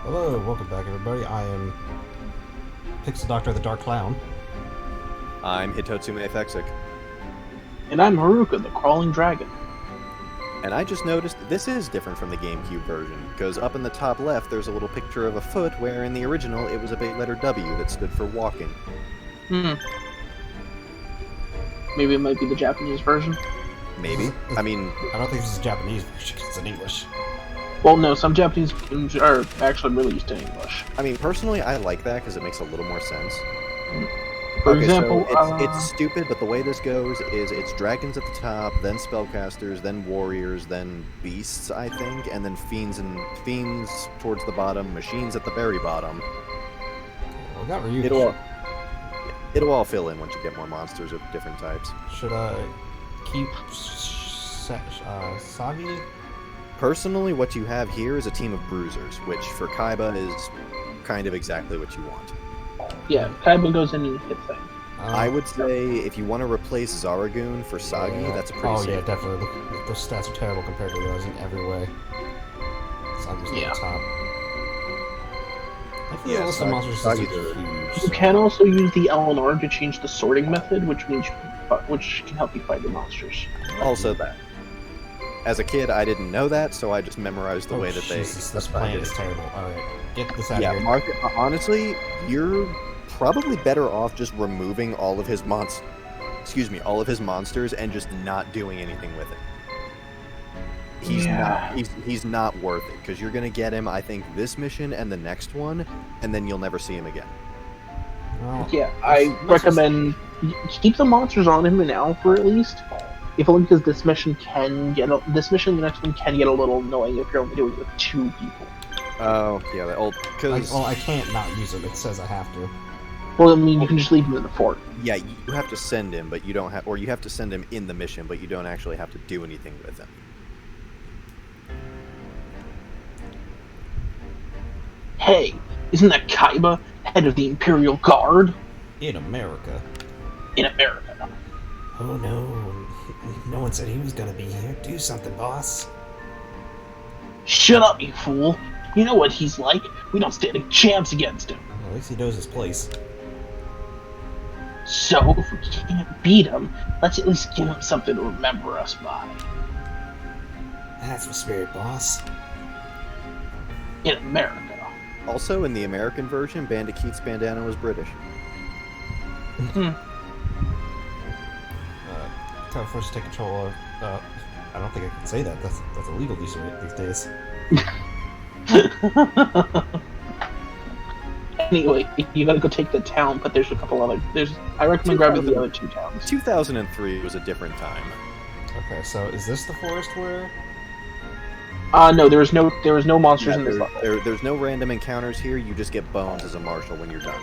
Hello, welcome back everybody. I am Pixel Doctor the Dark Clown. I'm Hitotsume Fexic, And I'm Haruka, the crawling dragon. and I just noticed this is different from the GameCube version, because up in the top left there's a little picture of a foot, where in the original it was a big letter W that stood for walking. Maybe it might be the Japanese version. Maybe. I mean, I don't think this is a Japanese version, it's in English. Well, no, some Japanese games are actually released in English. personally I like that because it makes a little more sense. For Okay, example, so it's stupid, but the way this goes is it's dragons at the top, then spellcasters, then warriors, then beasts, I think, and then fiends towards the bottom, machines at the very bottom. Well, I got Ryu. It'll all fill in once you get more monsters of different types. Should I keep Sagi? Personally, what you have here is a team of bruisers, which for Kaiba is kind of exactly what you want. yeah, Kaiba goes in and hits things. I would say if you want to replace Zaragoon for Sagi, that's a pretty Oh safe. yeah, definitely. Those stats are terrible compared to those in every way. Sagi's Yeah. at the top. I feel Yeah, the list of monsters is Sagi's huge. You can also use the LNR to change the sorting method, which can help you fight the monsters. Also that. As a kid, I didn't know that, so I just memorized the way that Jesus, they. this plan is terrible. Alright, get this out Yeah, of here. Mark. Honestly, you're probably better off just removing all of his all of his monsters and just not doing anything with it. He's not worth it because you're gonna get him. I think this mission and the next one, and then you'll never see him again. Well, Yeah, I recommend keep the monsters on him now for at least. If only because this mission and the next one can get a little annoying if you're only doing it with two people. Oh yeah, the old because I can't not use them. It says I have to. Well, I mean, you can just leave him in the fort. yeah, you have to send him, but you don't have, or you have to send him in the mission, but you don't actually have to do anything with him. Hey, isn't that Kaiba, head of the Imperial Guard In America. in America? Oh no. No one said he was gonna be here. Do something, boss. Shut up, you fool! You know what he's like. We don't stand a chance against him. Well, at least he knows his place. So, if we can't beat him, let's at least give him something to remember us by. That's the spirit, boss. In America. Also, in the American version, Bandicoot's bandana was British. Time for us to take control of. I don't think I can say that. That's illegal these days. Anyway, you gotta go take the town, but there's a couple other. I recommend grabbing the other two towns. 2003 was a different time. Okay, so is this the forest where? No, there was no monsters in this level. There's no random encounters here. You just get bones as a marshal when you're done.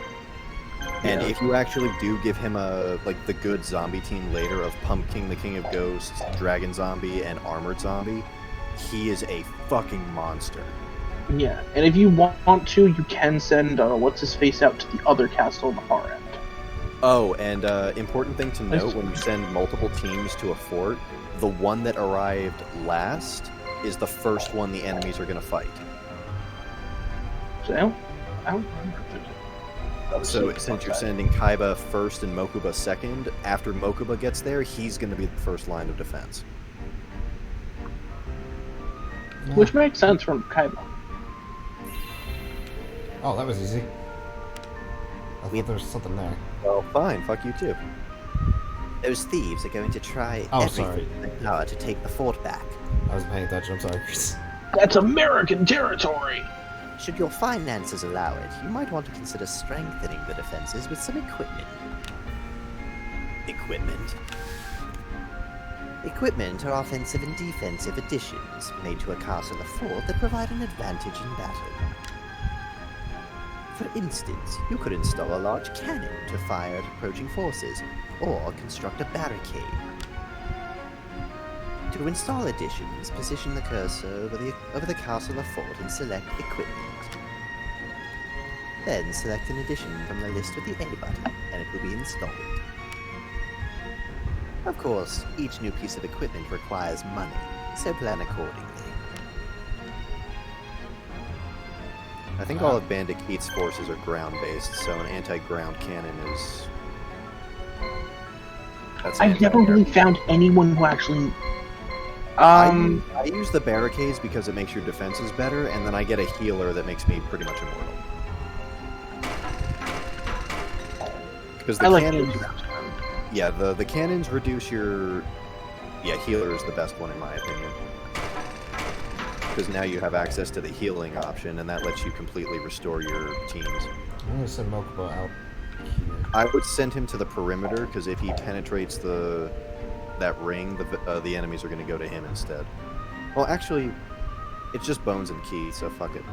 And Yeah. if you actually do give him the good zombie team later of Pumpkin, the King of Ghosts, Dragon Zombie, and Armored Zombie, he is a fucking monster. Yeah, and if you want to, you can send what's his face out to the other castle on the far end. Oh, and important thing to note, when you send multiple teams to a fort, the one that arrived last is the first one the enemies are going to fight. So I don't remember. So since you're sending Kaiba first and Mokuba second, after Mokuba gets there, he's going to be the first line of defense. Which makes sense from Kaiba. Oh, that was easy. I thought there was something there. Well, fine, fuck you too. Those thieves are going to try Oh, everything sorry. in their power to take the fort back. I wasn't paying attention. I'm sorry. That's American territory! Should your finances allow it, you might want to consider strengthening the defenses with some equipment. Equipment? Equipment are offensive and defensive additions made to a castle or fort that provide an advantage in battle. For instance, you could install a large cannon to fire at approaching forces, or construct a barricade. To install additions, position the cursor over the castle or fort and select Equipment. Then select an addition from the list with the A button, and it will be installed. Of course, each new piece of equipment requires money, so plan accordingly. I think all of Bandit Keith's forces are ground-based, so an anti-ground cannon is... That's an I've never anti-air. really found anyone who actually. I use the barricades because it makes your defenses better, and then I get a healer that makes me pretty much immortal. Because the I like cannons... those. Yeah, the cannons reduce your... Yeah, healer is the best one in my opinion. Because now you have access to the healing option, and that lets you completely restore your teams. I'm gonna send Mokuba out here. I would send him to the perimeter, because if he penetrates that ring, the enemies are going to go to him instead. Well, actually, it's just Bonez and Key, so fuck it.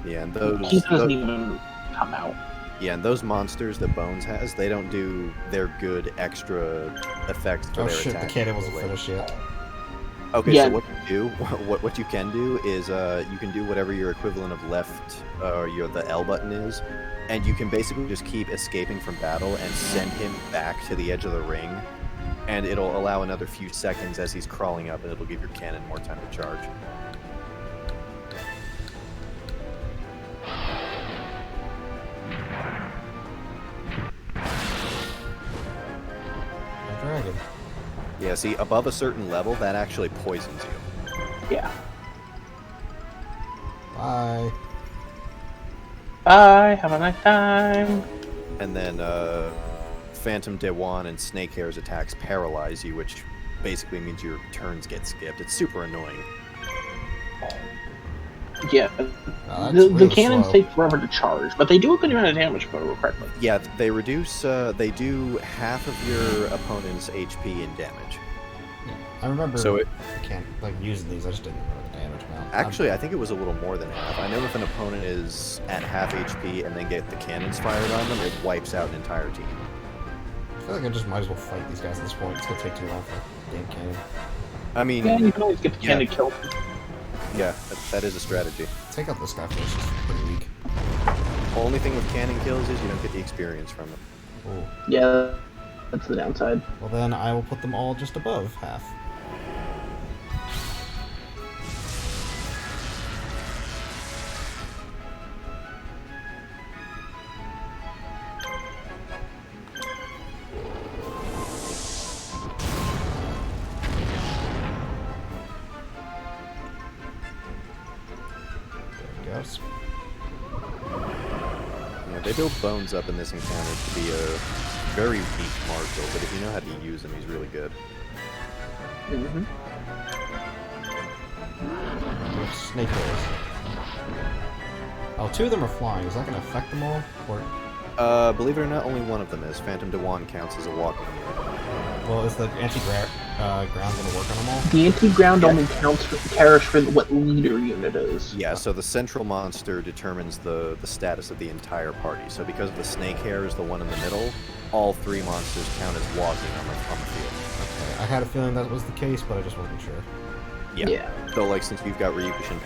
Yeah, and He doesn't even come out. Yeah, and those monsters that Bonez has, they don't do their good extra effects for Oh their shit, the attack. cannon wasn't finished yet. Okay, Yeah. so what you do, what you can do is you can do whatever your equivalent of left or the L button is, and you can basically just keep escaping from battle and send him back to the edge of the ring, and it'll allow another few seconds as he's crawling up, and it'll give your cannon more time to charge. A dragon. Yeah, see, above a certain level, that actually poisons you. Yeah. Bye. Bye. Have a nice time. And then Phantom Dewan and Snakehair's attacks paralyze you, which basically means your turns get skipped. It's super annoying. Yeah. That's The real cannons slow. take forever to charge, but they do a good amount of damage if I remember correctly. Yeah, they reduce, they do half of your opponent's HP in damage. Yeah, I remember So it- I can't like using these, I just didn't remember the damage amount. Actually, I think it was a little more than half. I know if an opponent is at half HP and then get the cannons fired on them, it wipes out an entire team. I feel like I just might as well fight these guys at this point. It's gonna take too long for the damn cannon. I mean, Yeah, you can always get the Yeah. cannon killed. yeah, that is a strategy. Take out this guy first, he's pretty weak. Only thing with cannon kills is you don't get the experience from it. Oh. Yeah, that's the downside. Well then I will put them all just above half. There it goes. Yeah, they build Bonez up in this encounter to be a very weak marshal, but if you know how to use him, he's really good. Mm-hmm. There's snake holes. Oh, two of them are flying. Is that going to affect them all? Or, Believe it or not, only one of them is. Phantom Dewan counts as a walking unit. well, is the anti-ground going to work on them all? The anti-ground Yeah. only cares for what leader unit is. Yeah, so the central monster determines the status of the entire party. So because the snake hair is the one in the middle, all three monsters count as walking on the field. Okay, I had a feeling that was the case, but I just wasn't sure. Yeah. So like since you've got Ryukushin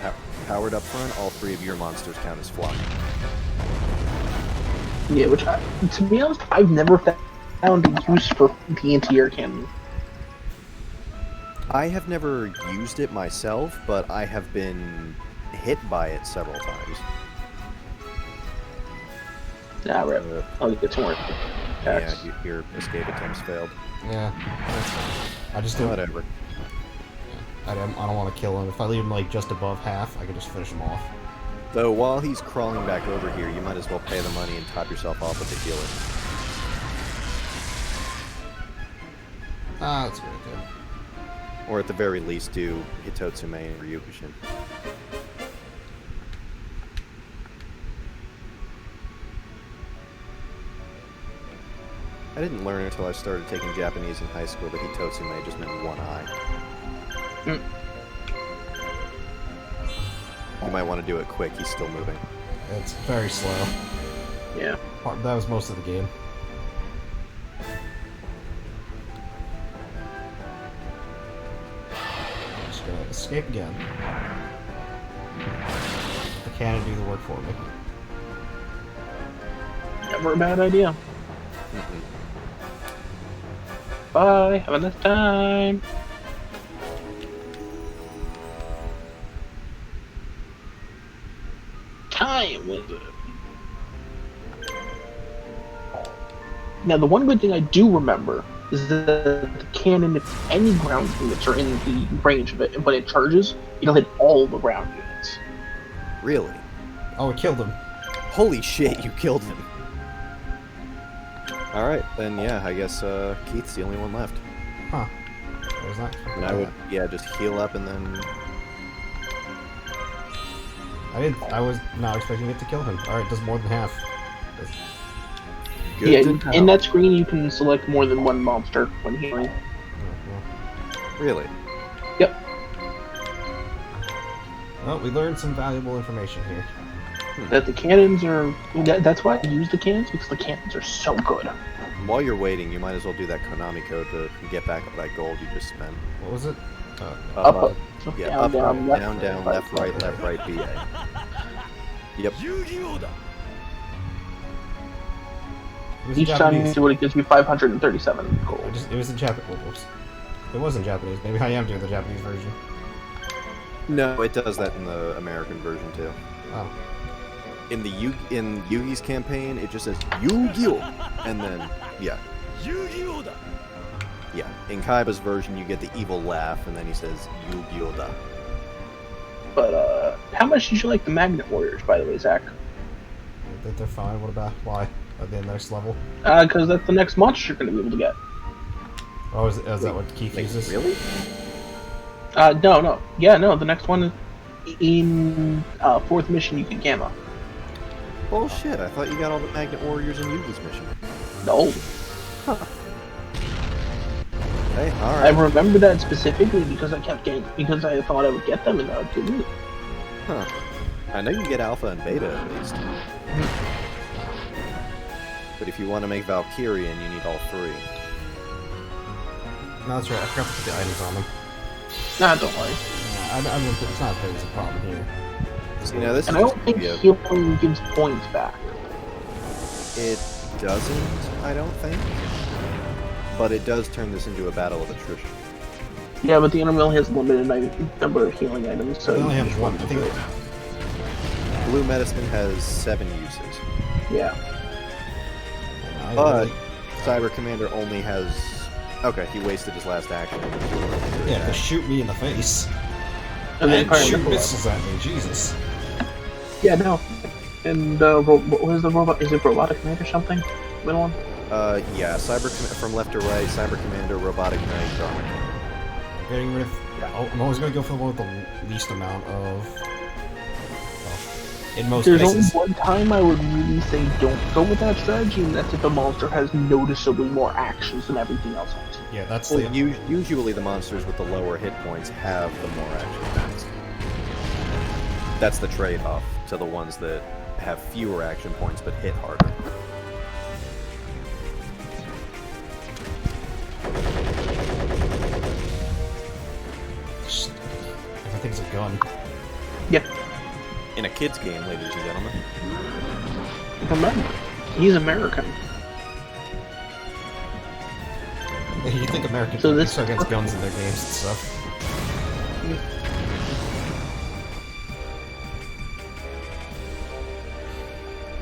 powered up front, all three of your monsters count as flying. Yeah, which, to be honest, I've never found a use for the anti-air cannon. I have never used it myself, but I have been hit by it several times. Nah, right. I'll get some more Yeah, attacks. your escape attempts failed. Yeah, that's fine. I just don't. Whatever. I don't want to kill him. If I leave him like just above half, I can just finish him off. Though while he's crawling back over here, you might as well pay the money and top yourself off with the healer. Ah, that's a good idea. Or at the very least, do Hitotsume and Ryukushin. I didn't learn until I started taking Japanese in high school that Hitotsume just meant one eye. Mm. You might want to do it quick, he's still moving. It's very slow. Yeah. That was most of the game. I'm just gonna escape again. Let the cannon do the work for me. Never a bad idea. Bye. Have a nice time. Time wizard. Now, the one good thing I do remember is that the cannon, if any ground units are in the range of it, and when it charges, it'll hit all the ground units. Really? Oh, it killed him. Holy shit, you killed him. Alright, then yeah, I guess Keith's the only one left. Huh. I was not. And I would, yeah, just heal up and then... I was not expecting it to kill him. Alright, does more than half. Good Yeah, to in know. that screen you can select more than one monster when healing. Really? Yep. Well, we learned some valuable information here. That the cannons are... That's why I use the cannons, because the cannons are so good. While you're waiting, you might as well do that Konami code to get back all that gold you just spent. What was it? Up, Yeah, down, up, down, right, left, down, left, right, BA. Yep. It was in Each time you Japanese. do it, it gives you 537 gold. It was in Japanese. Whoops. It was in Japanese. Maybe I am doing the Japanese version. No, it does that in the American version too. Oh. In the in Yugi's campaign, it just says Yu-Gi-Oh! And then, yeah. Yeah. In Kaiba's version, you get the evil laugh, and then he says Yu-Gi-Oh! But, how much did you like the Magnet Warriors, by the way, Zach? They're fine. What about why? At the next level? Because that's the next monster you're going to be able to get. Oh, is that what Keith Wait, uses? really? No. Yeah, no, the next one is in, 4th mission you get Gamma. Bullshit, I thought you got all the Magnet Warriors in Yugi's mission. No. Hey, I alright. remember that specifically because I thought I would get them and I didn't. Huh. I know you get Alpha and Beta at least. But if you want to make Valkyrian, you need all three. No, that's right. I forgot to put the items on them. Nah, don't worry. I mean, it's not that it's a problem here. See, now this And is I just don't think yeah, healing gives points back. it doesn't, I don't think. But it does turn this into a battle of attrition. Yeah, but the enemy only has a limited number of healing items, so... They only have one. I think. Blue Medicine has 7 uses. Yeah. But Cyber Commander only has... Okay, he wasted his last action. Yeah, to shoot me in the face. And then And Fire shoot Nipple missiles at me. Jesus. Yeah, no. And, what was the robot? Is it Robotic Knight or something? Middle one? Yeah, from left to right, Cyber Commander, Robotic Knight, Dharma. Getting rid of. Yeah, I'm always gonna go for the one with the least amount of. Well, in most There's cases. only one time I would really say don't go with that strategy, and that's if the monster has noticeably more actions than everything else on it. Yeah, that's Well, the. usually the monsters with the lower hit points have the more action packs. That's the trade-off to the ones that have fewer action points but hit harder. I think it's a gun. Yeah, In a kid's game, ladies and gentlemen. remember, he's American. You think Americans So are this- so against guns in their games and stuff?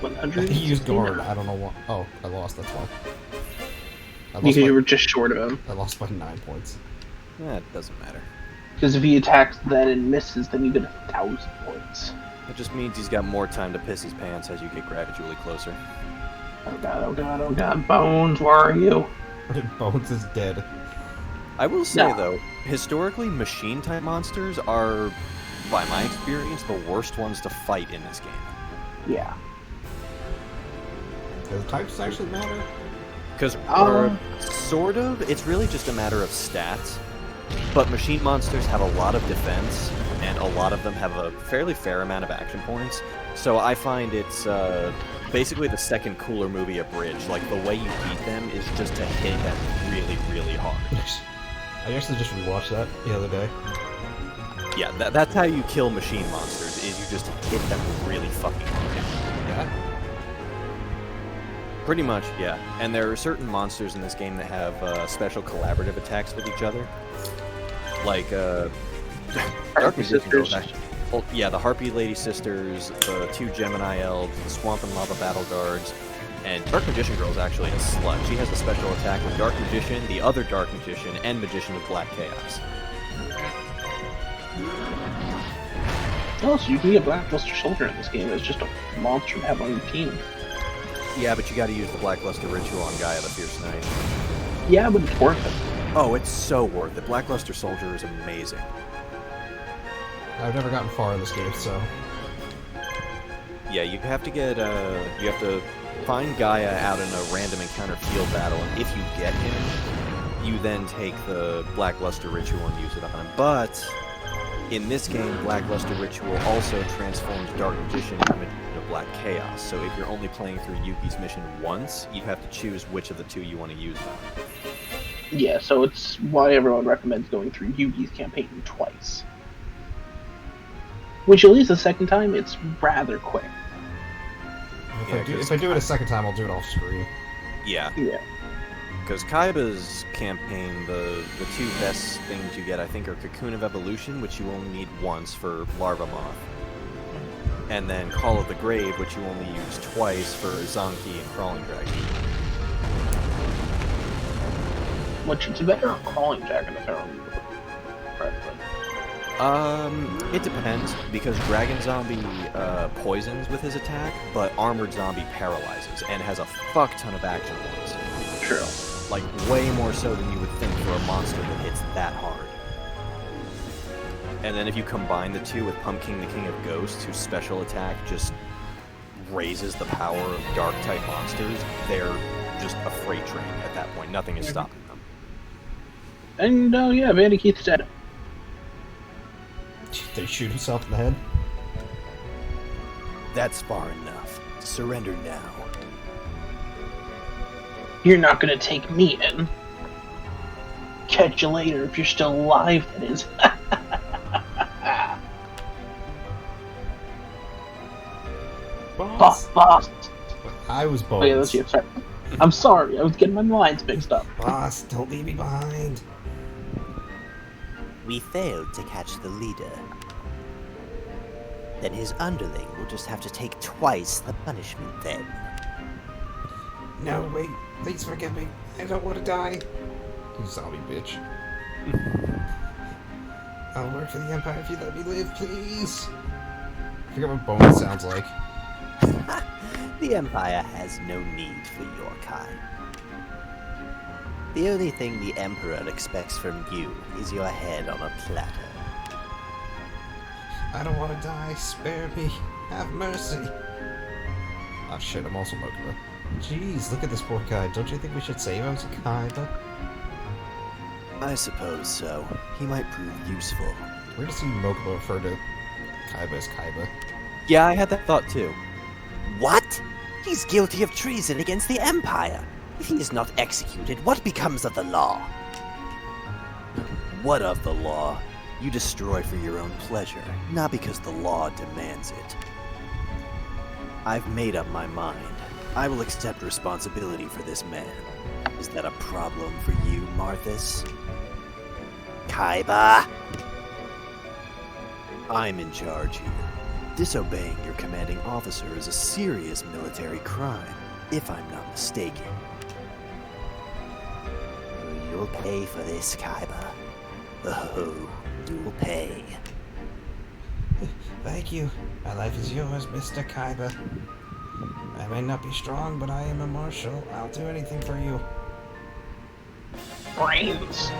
100? He used guard. I don't know what. Oh, I lost. That's why. Because you were just short of him. I lost by 9 points. It doesn't matter. Because if he attacks then and misses, then you get 1,000 points. It just means he's got more time to piss his pants as you get gradually closer. Oh god, oh god, oh god. Bones, where are you? Bones is dead. I will say, No. though, historically, machine-type monsters are, by my experience, the worst ones to fight in this game. Yeah. Do the types actually matter? Because, sort of, it's really just a matter of stats. But machine monsters have a lot of defense, and a lot of them have a fairly fair amount of action points. So I find it's basically the second Cooler movie abridged. Like, the way you beat them is just to hit them really, really hard. I actually just rewatched that the other day. Yeah, that's how you kill machine monsters, is you just hit them really fucking hard. Yeah. Pretty much, yeah. And there are certain monsters in this game that have special collaborative attacks with each other. Like, Dark Magician Girls actually. Well, yeah, the Harpy Lady Sisters, the 2 Gemini Elves, the Swamp and Lava Battle Guards, and Dark Magician Girl is actually a slut. She has a special attack with Dark Magician, the other Dark Magician, and Magician of Black Chaos. Oh, so you can get Blackluster Soldier in this game. It's just a monster to have on your team. Yeah, but you gotta use the Blackluster Ritual on Gaia the Fierce Knight. Yeah, but it's worth it. Oh, it's so worth it. Blackluster Soldier is amazing. I've never gotten far in this game, so... Yeah, you have to get, you have to find Gaia out in a random encounter field battle, and if you get him, you then take the Blackluster Ritual and use it on him. But, in this game, Blackluster Ritual also transforms Dark Magician into Magician of Black Chaos, so if you're only playing through Yuki's mission once, you have to choose which of the 2 you want to use on. Yeah, so it's why everyone recommends going through Yugi's campaign twice. Which, at least the second time, it's rather quick. If I do it a second time, I'll do it off screen. Yeah. Yeah. Because Kaiba's campaign, the 2 best things you get, I think, are Cocoon of Evolution, which you only need once for Larva Moth. And then Call of the Grave, which you only use twice for Zonki and Crawling Dragon. Which it's better on Crawling Dragon if I remember correctly. It depends, because Dragon Zombie poisons with his attack, but Armored Zombie paralyzes, and has a fuck ton of action points. True. Like, way more so than you would think for a monster that hits that hard. And then if you combine the 2 with Pumpkin the King of Ghosts, whose special attack just raises the power of Dark-type monsters, they're just a freight train at that point. Nothing is stopping them. And, yeah, Vandy Keith's dead. Did he shoot himself in the head? That's far enough. Surrender now. You're not gonna take me in. Catch you later if you're still alive, that is. Boss. I was Bonez. Oh yeah, that's you. Sorry. I'm sorry. I was getting my lines mixed up. Boss, don't leave me behind. We failed to catch the leader. Then his underling will just have to take twice the punishment then. No, wait. Please forgive me. I don't want to die. You zombie bitch. I'll work for the Empire if you let me live, please. I forget what Bonez sounds like. The Empire has no need for your kind. The only thing the Emperor expects from you is your head on a platter. I don't want to die. Spare me. Have mercy. Oh shit, I'm also Mokuba. Jeez, look at this poor guy. Don't you think we should save him, Kaiba? I suppose so. He might prove useful. Where does Mokuba refer to Kaiba as Kaiba? Yeah, I had that thought too. What? He's guilty of treason against the Empire. If he is not executed, what becomes of the law? What of the law? You destroy for your own pleasure, not because the law demands it. I've made up my mind. I will accept responsibility for this man. Is that a problem for you, Marthas? Kaiba? I'm in charge here. Disobeying your commanding officer is a serious military crime, if I'm not mistaken. You'll pay for this, Kaiba. Oh, you'll pay. Thank you. My life is yours, Mr. Kaiba. I may not be strong, but I am a marshal. I'll do anything for you. Brains.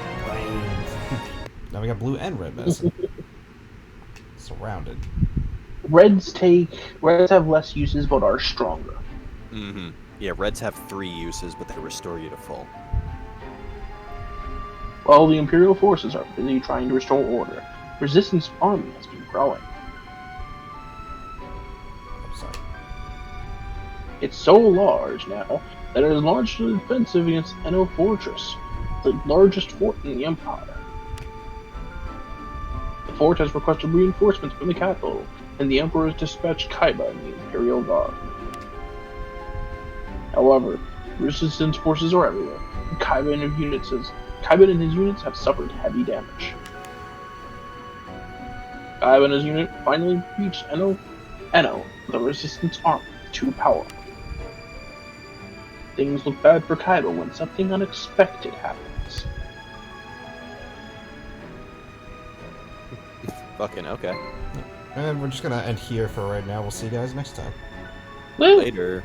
Now we got blue and red medicine. Surrounded. Reds have less uses, but are stronger. Mm-hmm. Yeah, Reds have 3 uses, but they restore you to full. While the Imperial forces are busy trying to restore order, Resistance army has been growing. I'm sorry. It's so large now that it is largely defensive against Enno Fortress, the largest fort in the Empire. The fort has requested reinforcements from the capital, and the Emperor has dispatched Kaiba and the Imperial Guard. However, resistance forces are everywhere. Kaiba and his units have suffered heavy damage. Kaiba and his unit finally reached Eno, the resistance army, too powerful. Things look bad for Kaiba when something unexpected happens. Fucking okay. And we're just gonna end here for right now. We'll see you guys next time. Woo! Later.